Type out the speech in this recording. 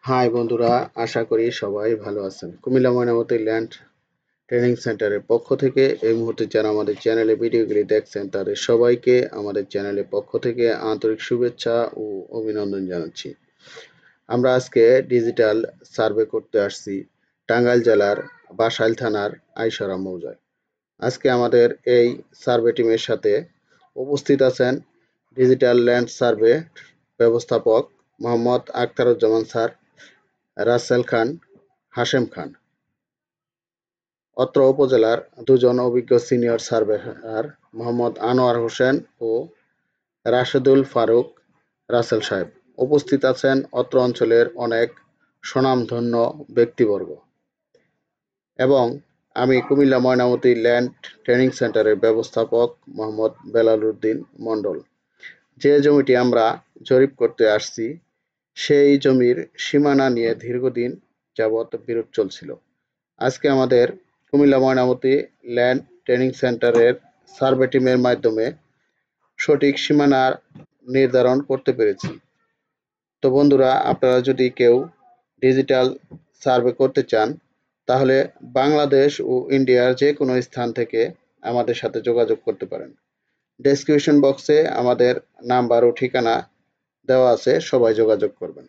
High বন্ধুরা, আশা করি সবাই ভালো আছেন। কুমিল্লা ময়নামতি ল্যান্ড ট্রেনিং সেন্টারের পক্ষ থেকে এই মুহূর্তে যারা আমাদের চ্যানেলে ভিডিওগুলি দেখছেন তাদের সবাইকে আমাদের চ্যানেলের পক্ষ থেকে আন্তরিক শুভেচ্ছা ও অভিনন্দন জানাচ্ছি। আমরা আজকে ডিজিটাল সার্ভে করতে আসছি টাঙ্গাইল জেলার বাসাইল থানার আইসরা মৌজায়। আজকে আমাদের এই সার্ভে টিমের সাথে উপস্থিত আছেন ডিজিটাল ল্যান্ড সার্ভে ব্যবস্থাপক মোহাম্মদ আখতারুজ্জামান স্যার, রাসেল খান, হাশেম খান। অত্র উপজেলার দুজন অভিজ্ঞ সিনিয়র সার্ভেয়ার মোহাম্মদ আনোয়ার হোসেন ও রাশেদুল ফারুক রাসেল সাহেব। উপস্থিত আছেন অত্র অঞ্চলের অনেক স্বনামধন্য ব্যক্তিবর্গ এবং আমি কুমিল্লা ময়নামতি ল্যান্ড ট্রেনিং সেন্টারের ব্যবস্থাপক মোহাম্মদ বেলাল উদ্দিন মণ্ডল। যে জমিটি আমরা জরিপ করতে আসছি সেই জমির সীমানা নিয়ে দীর্ঘদিন যাবৎ বিরোধ চলছিল। আজকে আমাদের কুমিল্লা ময়নামতি ল্যান্ড ট্রেনিং সেন্টারের সার্ভে টিমের মাধ্যমে সঠিক সীমানা নির্ধারণ করতে পেরেছি। তো বন্ধুরা, আপনারা যদি কেউ ডিজিটাল সার্ভে করতে চান তাহলে বাংলাদেশ ও ইন্ডিয়ার যে কোনো স্থান থেকে আমাদের সাথে যোগাযোগ করতে পারেন। ডেসক্রিপশন বক্সে আমাদের নাম্বার ও ঠিকানা দেওয়া আছে, সবাই যোগাযোগ করবেন।